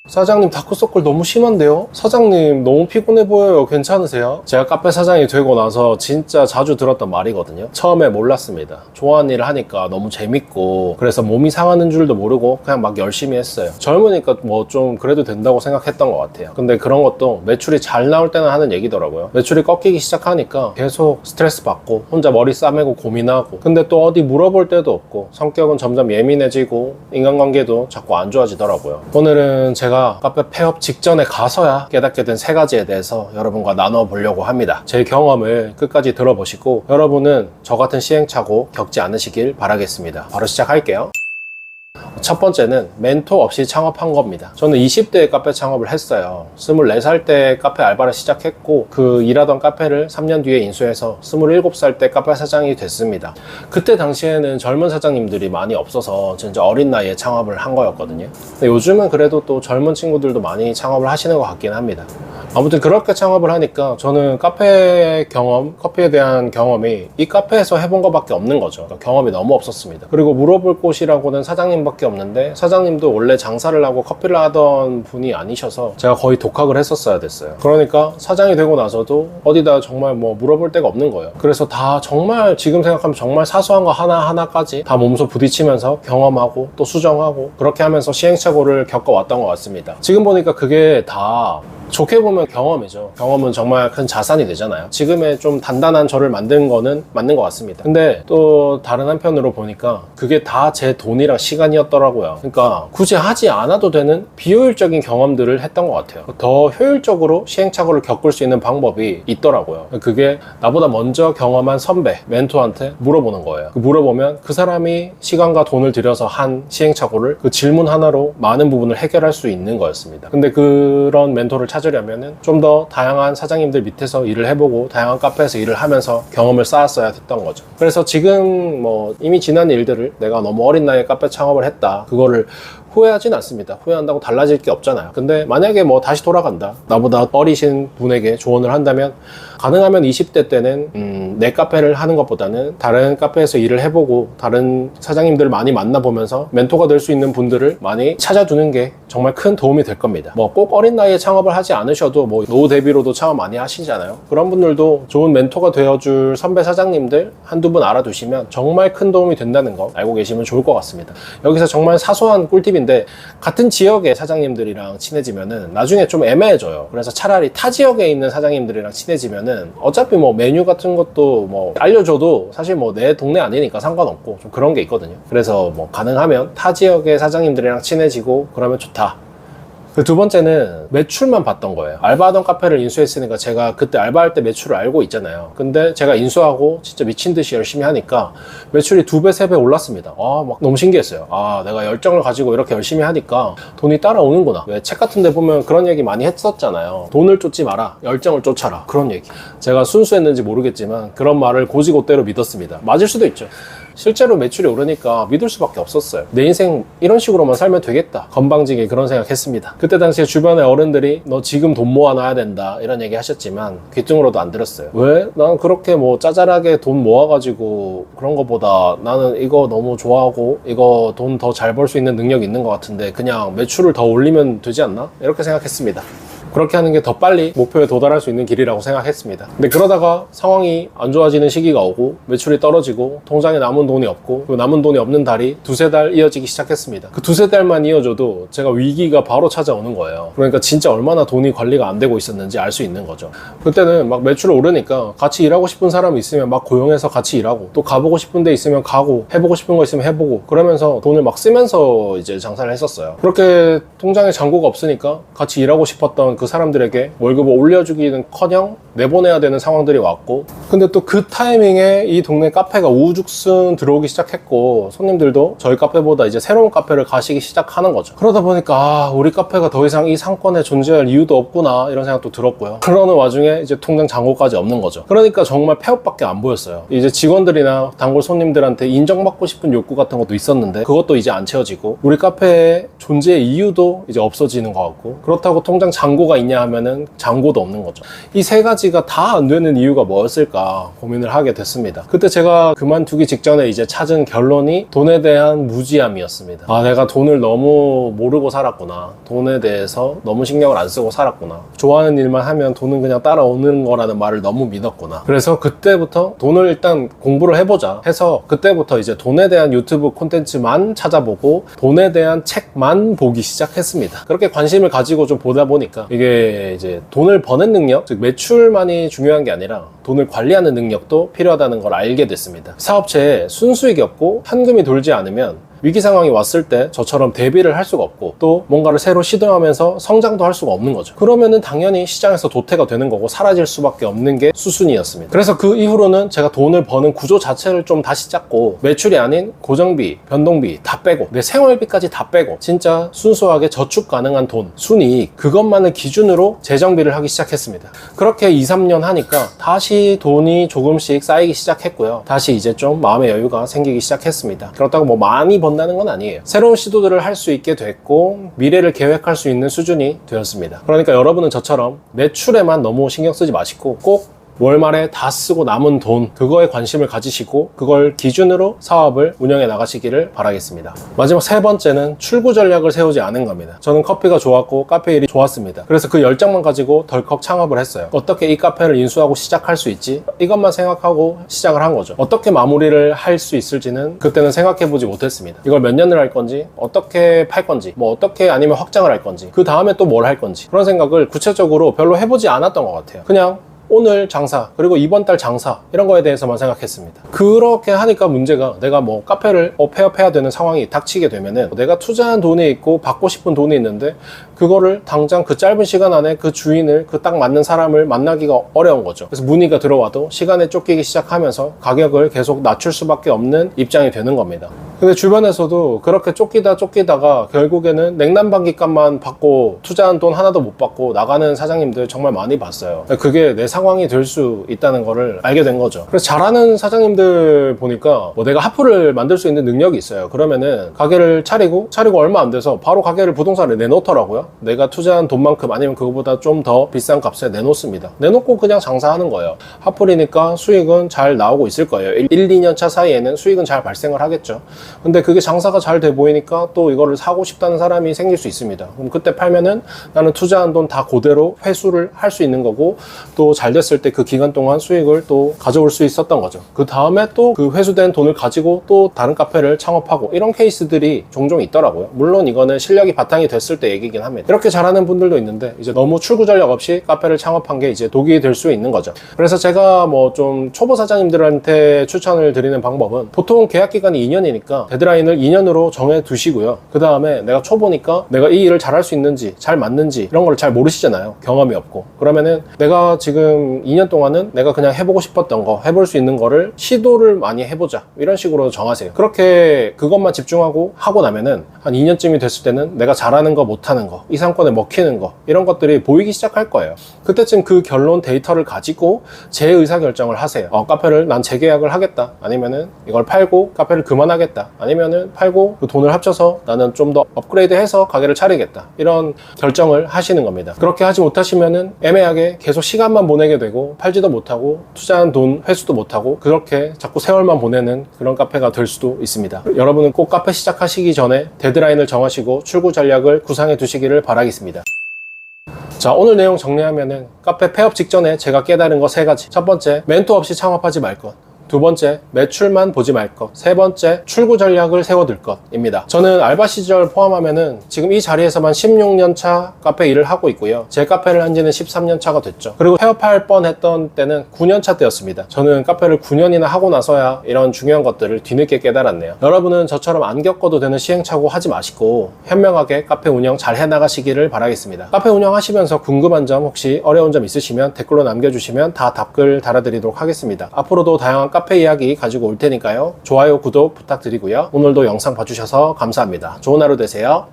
사장님 다크서클 너무 심한데요? 사장님 너무 피곤해 보여요. 괜찮으세요? 제가 카페 사장이 되고 나서 진짜 자주 들었던 말이거든요. 처음에 몰랐습니다. 좋아하는 일을 하니까 너무 재밌고 그래서 몸이 상하는 줄도 모르고 그냥 막 열심히 했어요. 젊으니까 뭐 좀 그래도 된다고 생각했던 것 같아요. 근데 그런 것도 매출이 잘 나올 때는 하는 얘기더라고요. 매출이 꺾이기 시작하니까 계속 스트레스 받고 혼자 머리 싸매고 고민하고 근데 또 어디 물어볼 데도 없고 성격은 점점 예민해지고 인간관계도 자꾸 안 좋아지더라고요. 오늘은 제가 카페 폐업 직전에 가서야 깨닫게 된 3가지에 대해서 여러분과 나눠보려고 합니다. 제 경험을 끝까지 들어보시고 여러분은 저 같은 시행착오 겪지 않으시길 바라겠습니다. 바로 시작할게요. 첫 번째는 멘토 없이 창업한 겁니다. 저는 20대에 카페 창업을 했어요. 24살 때 카페 알바를 시작했고 그 일하던 카페를 3년 뒤에 인수해서 27살 때 카페 사장이 됐습니다. 그때 당시에는 젊은 사장님들이 많이 없어서 진짜 어린 나이에 창업을 한 거였거든요. 근데 요즘은 그래도 또 젊은 친구들도 많이 창업을 하시는 것 같긴 합니다. 아무튼 그렇게 창업을 하니까 저는 카페 경험, 커피에 대한 경험이 이 카페에서 해본 것밖에 없는 거죠. 그러니까 경험이 너무 없었습니다. 그리고 물어볼 곳이라고는 사장님밖에 없는데 사장님도 원래 장사를 하고 커피를 하던 분이 아니셔서 제가 거의 독학을 했었어야 됐어요. 그러니까 사장이 되고 나서도 어디다 정말 뭐 물어볼 데가 없는 거예요. 그래서 다 정말 지금 생각하면 정말 사소한 거 하나하나까지 다 몸소 부딪히면서 경험하고 또 수정하고 그렇게 하면서 시행착오를 겪어왔던 것 같습니다. 지금 보니까 그게 다 좋게 보면 경험이죠. 경험은 정말 큰 자산이 되잖아요. 지금의 좀 단단한 저를 만든 거는 맞는 것 같습니다. 근데 또 다른 한편으로 보니까 그게 다 제 돈이랑 시간이었더라고요. 그러니까 굳이 하지 않아도 되는 비효율적인 경험들을 했던 것 같아요. 더 효율적으로 시행착오를 겪을 수 있는 방법이 있더라고요. 그게 나보다 먼저 경험한 선배, 멘토한테 물어보는 거예요. 물어보면 그 사람이 시간과 돈을 들여서 한 시행착오를 그 질문 하나로 많은 부분을 해결할 수 있는 거였습니다. 근데 그런 멘토를 찾으려면은 좀 더 다양한 사장님들 밑에서 일을 해보고 다양한 카페에서 일을 하면서 경험을 쌓았어야 됐던 거죠. 그래서 지금 뭐 이미 지난 일들을 내가 너무 어린 나이에 카페 창업을 했다 그거를 후회하진 않습니다. 후회한다고 달라질 게 없잖아요. 근데 만약에 뭐 다시 돌아간다 나보다 어리신 분에게 조언을 한다면 가능하면 20대 때는 내 카페를 하는 것보다는 다른 카페에서 일을 해보고 다른 사장님들을 많이 만나보면서 멘토가 될 수 있는 분들을 많이 찾아두는 게 정말 큰 도움이 될 겁니다. 뭐 꼭 어린 나이에 창업을 하지 않으셔도 뭐 노후 대비로도 창업 많이 하시잖아요. 그런 분들도 좋은 멘토가 되어줄 선배 사장님들 한두 분 알아두시면 정말 큰 도움이 된다는 거 알고 계시면 좋을 것 같습니다. 여기서 정말 사소한 꿀팁인데 같은 지역의 사장님들이랑 친해지면은 나중에 좀 애매해져요. 그래서 차라리 타 지역에 있는 사장님들이랑 친해지면은 어차피 뭐 메뉴 같은 것도 뭐 알려줘도 사실 뭐 내 동네 아니니까 상관없고 좀 그런 게 있거든요. 그래서 뭐 가능하면 타 지역의 사장님들이랑 친해지고 그러면 좋다. 그 두 번째는 매출만 봤던 거예요. 알바하던 카페를 인수했으니까 제가 그때 알바할 때 매출을 알고 있잖아요. 근데 제가 인수하고 진짜 미친 듯이 열심히 하니까 매출이 2배, 3배 올랐습니다. 막 너무 신기했어요. 내가 열정을 가지고 이렇게 열심히 하니까 돈이 따라오는구나. 왜 책 같은 데 보면 그런 얘기 많이 했었잖아요. 돈을 쫓지 마라. 열정을 쫓아라. 그런 얘기. 제가 순수했는지 모르겠지만 그런 말을 고지고대로 믿었습니다. 맞을 수도 있죠. 실제로 매출이 오르니까 믿을 수밖에 없었어요. 내 인생 이런 식으로만 살면 되겠다. 건방지게 그런 생각했습니다. 그때 당시에 주변의 어른들이 너 지금 돈 모아놔야 된다 이런 얘기 하셨지만 귀뚱으로도 안 들었어요. 왜? 난 그렇게 뭐 짜잘하게 돈 모아가지고 그런 것보다 나는 이거 너무 좋아하고 이거 돈 더 잘 벌 수 있는 능력이 있는 것 같은데 그냥 매출을 더 올리면 되지 않나? 이렇게 생각했습니다. 그렇게 하는 게 더 빨리 목표에 도달할 수 있는 길이라고 생각했습니다. 근데 그러다가 상황이 안 좋아지는 시기가 오고 매출이 떨어지고 통장에 남은 돈이 없고 그 남은 돈이 없는 달이 2-3달 이어지기 시작했습니다. 그 2-3달만 이어져도 제가 위기가 바로 찾아오는 거예요. 그러니까 진짜 얼마나 돈이 관리가 안 되고 있었는지 알 수 있는 거죠. 그때는 막 매출 오르니까 같이 일하고 싶은 사람이 있으면 막 고용해서 같이 일하고 또 가보고 싶은 데 있으면 가고 해보고 싶은 거 있으면 해보고 그러면서 돈을 막 쓰면서 이제 장사를 했었어요. 그렇게 통장에 잔고가 없으니까 같이 일하고 싶었던 그 사람들에게 월급을 올려주기는 커녕 내보내야 되는 상황들이 왔고 근데 또 그 타이밍에 이 동네 카페가 우후죽순 들어오기 시작했고 손님들도 저희 카페보다 이제 새로운 카페를 가시기 시작하는 거죠. 그러다 보니까 우리 카페가 더 이상 이 상권에 존재할 이유도 없구나 이런 생각도 들었고요. 그러는 와중에 이제 통장 잔고까지 없는 거죠. 그러니까 정말 폐업밖에 안 보였어요. 이제 직원들이나 단골 손님들한테 인정받고 싶은 욕구 같은 것도 있었는데 그것도 이제 안 채워지고 우리 카페의 존재의 이유도 이제 없어지는 것 같고 그렇다고 통장 잔고가 있냐 하면은 잔고도 없는 거죠. 이 3가지 가지가 다 안 되는 이유가 뭐였을까 고민을 하게 됐습니다. 그때 제가 그만두기 직전에 이제 찾은 결론이 돈에 대한 무지함이었습니다. 아, 내가 돈을 너무 모르고 살았구나. 돈에 대해서 너무 신경을 안 쓰고 살았구나. 좋아하는 일만 하면 돈은 그냥 따라오는 거라는 말을 너무 믿었구나. 그래서 그때부터 돈을 일단 공부를 해보자 해서 그때부터 이제 돈에 대한 유튜브 콘텐츠만 찾아보고 돈에 대한 책만 보기 시작했습니다. 그렇게 관심을 가지고 좀 보다 보니까 이게 이제 돈을 버는 능력, 즉 매출만이 중요한 게 아니라 돈을 관리하는 능력도 필요하다는 걸 알게 됐습니다. 사업체에 순수익이 없고 현금이 돌지 않으면 위기 상황이 왔을 때 저처럼 대비를 할 수가 없고 또 뭔가를 새로 시도하면서 성장도 할 수가 없는 거죠. 그러면은 당연히 시장에서 도태가 되는 거고 사라질 수밖에 없는 게 수순이었습니다. 그래서 그 이후로는 제가 돈을 버는 구조 자체를 좀 다시 짰고 매출이 아닌 고정비, 변동비 다 빼고 내 생활비까지 다 빼고 진짜 순수하게 저축 가능한 돈, 순이익 그것만을 기준으로 재정비를 하기 시작했습니다. 그렇게 2, 3년 하니까 다시 돈이 조금씩 쌓이기 시작했고요. 다시 이제 좀 마음의 여유가 생기기 시작했습니다. 그렇다고 뭐 많이 번다는 건 아니에요. 새로운 시도들을 할 수 있게 됐고 미래를 계획할 수 있는 수준이 되었습니다. 그러니까 여러분은 저처럼 매출에만 너무 신경 쓰지 마시고 꼭 월말에 다 쓰고 남은 돈 그거에 관심을 가지시고 그걸 기준으로 사업을 운영해 나가시기를 바라겠습니다. 마지막 세 번째는 출구 전략을 세우지 않은 겁니다. 저는 커피가 좋았고 카페 일이 좋았습니다. 그래서 그 열정만 가지고 덜컥 창업을 했어요. 어떻게 이 카페를 인수하고 시작할 수 있지? 이것만 생각하고 시작을 한 거죠. 어떻게 마무리를 할 수 있을지는 그때는 생각해 보지 못했습니다. 이걸 몇 년을 할 건지 어떻게 팔 건지 뭐 어떻게 아니면 확장을 할 건지 그 다음에 또 뭘 할 건지 그런 생각을 구체적으로 별로 해보지 않았던 것 같아요. 그냥 오늘 장사 그리고 이번 달 장사 이런 거에 대해서만 생각했습니다. 그렇게 하니까 문제가 내가 뭐 카페를 폐업해야 되는 상황이 닥치게 되면은 내가 투자한 돈이 있고 받고 싶은 돈이 있는데 그거를 당장 그 짧은 시간 안에 그 주인을 그 딱 맞는 사람을 만나기가 어려운 거죠. 그래서 문의가 들어와도 시간에 쫓기기 시작하면서 가격을 계속 낮출 수밖에 없는 입장이 되는 겁니다. 근데 주변에서도 그렇게 쫓기다가 결국에는 냉난방기값만 받고 투자한 돈 하나도 못 받고 나가는 사장님들 정말 많이 봤어요. 그게 내 상황이 될 수 있다는 거를 알게 된 거죠. 그래서 잘하는 사장님들 보니까 뭐 내가 하프를 만들 수 있는 능력이 있어요. 그러면은 가게를 차리고 얼마 안 돼서 바로 가게를 부동산에 내놓더라고요. 내가 투자한 돈만큼 아니면 그거보다 좀 더 비싼 값에 내놓습니다. 내놓고 그냥 장사하는 거예요. 하풀이니까 수익은 잘 나오고 있을 거예요. 1, 2년 차 사이에는 수익은 잘 발생을 하겠죠. 근데 그게 장사가 잘 돼 보이니까 또 이거를 사고 싶다는 사람이 생길 수 있습니다. 그럼 그때 팔면은 나는 투자한 돈 다 그대로 회수를 할 수 있는 거고 또 잘 됐을 때 그 기간 동안 수익을 또 가져올 수 있었던 거죠. 그 다음에 또 그 회수된 돈을 가지고 또 다른 카페를 창업하고 이런 케이스들이 종종 있더라고요. 물론 이거는 실력이 바탕이 됐을 때 얘기긴 합니다. 이렇게 잘하는 분들도 있는데 이제 너무 출구 전략 없이 카페를 창업한 게 이제 독이 될 수 있는 거죠. 그래서 제가 뭐 좀 초보 사장님들한테 추천을 드리는 방법은 보통 계약 기간이 2년이니까 데드라인을 2년으로 정해 두시고요. 그 다음에 내가 초보니까 내가 이 일을 잘할 수 있는지 잘 맞는지 이런 걸 잘 모르시잖아요. 경험이 없고. 그러면은 내가 지금 2년 동안은 내가 그냥 해보고 싶었던 거 해볼 수 있는 거를 시도를 많이 해보자 이런 식으로 정하세요. 그렇게 그것만 집중하고 하고 나면은 한 2년쯤이 됐을 때는 내가 잘하는 거 못하는 거 이 상권에 먹히는 거 이런 것들이 보이기 시작할 거예요. 그때쯤 그 결론 데이터를 가지고 재의사결정을 하세요. 카페를 난 재계약을 하겠다 아니면은 이걸 팔고 카페를 그만하겠다 아니면은 팔고 그 돈을 합쳐서 나는 좀 더 업그레이드해서 가게를 차리겠다 이런 결정을 하시는 겁니다. 그렇게 하지 못하시면은 애매하게 계속 시간만 보내게 되고 팔지도 못하고 투자한 돈 회수도 못하고 그렇게 자꾸 세월만 보내는 그런 카페가 될 수도 있습니다. 여러분은 꼭 카페 시작하시기 전에 데드라인을 정하시고 출구 전략을 구상해 두시기를 바라겠습니다. 자, 오늘 내용 정리하면은 카페 폐업 직전에 제가 깨달은 거 3가지. 첫 번째, 멘토 없이 창업하지 말 것. 두 번째, 매출만 보지 말 것. 세 번째, 출구 전략을 세워둘 것입니다. 저는 알바 시절 포함하면은 지금 이 자리에서만 16년 차 카페 일을 하고 있고요. 제 카페를 한 지는 13년 차가 됐죠. 그리고 폐업할 뻔했던 때는 9년 차 때였습니다. 저는 카페를 9년이나 하고 나서야 이런 중요한 것들을 뒤늦게 깨달았네요. 여러분은 저처럼 안 겪어도 되는 시행착오 하지 마시고 현명하게 카페 운영 잘 해나가시기를 바라겠습니다. 카페 운영하시면서 궁금한 점 혹시 어려운 점 있으시면 댓글로 남겨주시면 다 답글 달아드리도록 하겠습니다. 앞으로도 다양한 카페 이야기 가지고 올 테니까요. 좋아요, 구독 부탁드리고요. 오늘도 영상 봐주셔서 감사합니다. 좋은 하루 되세요.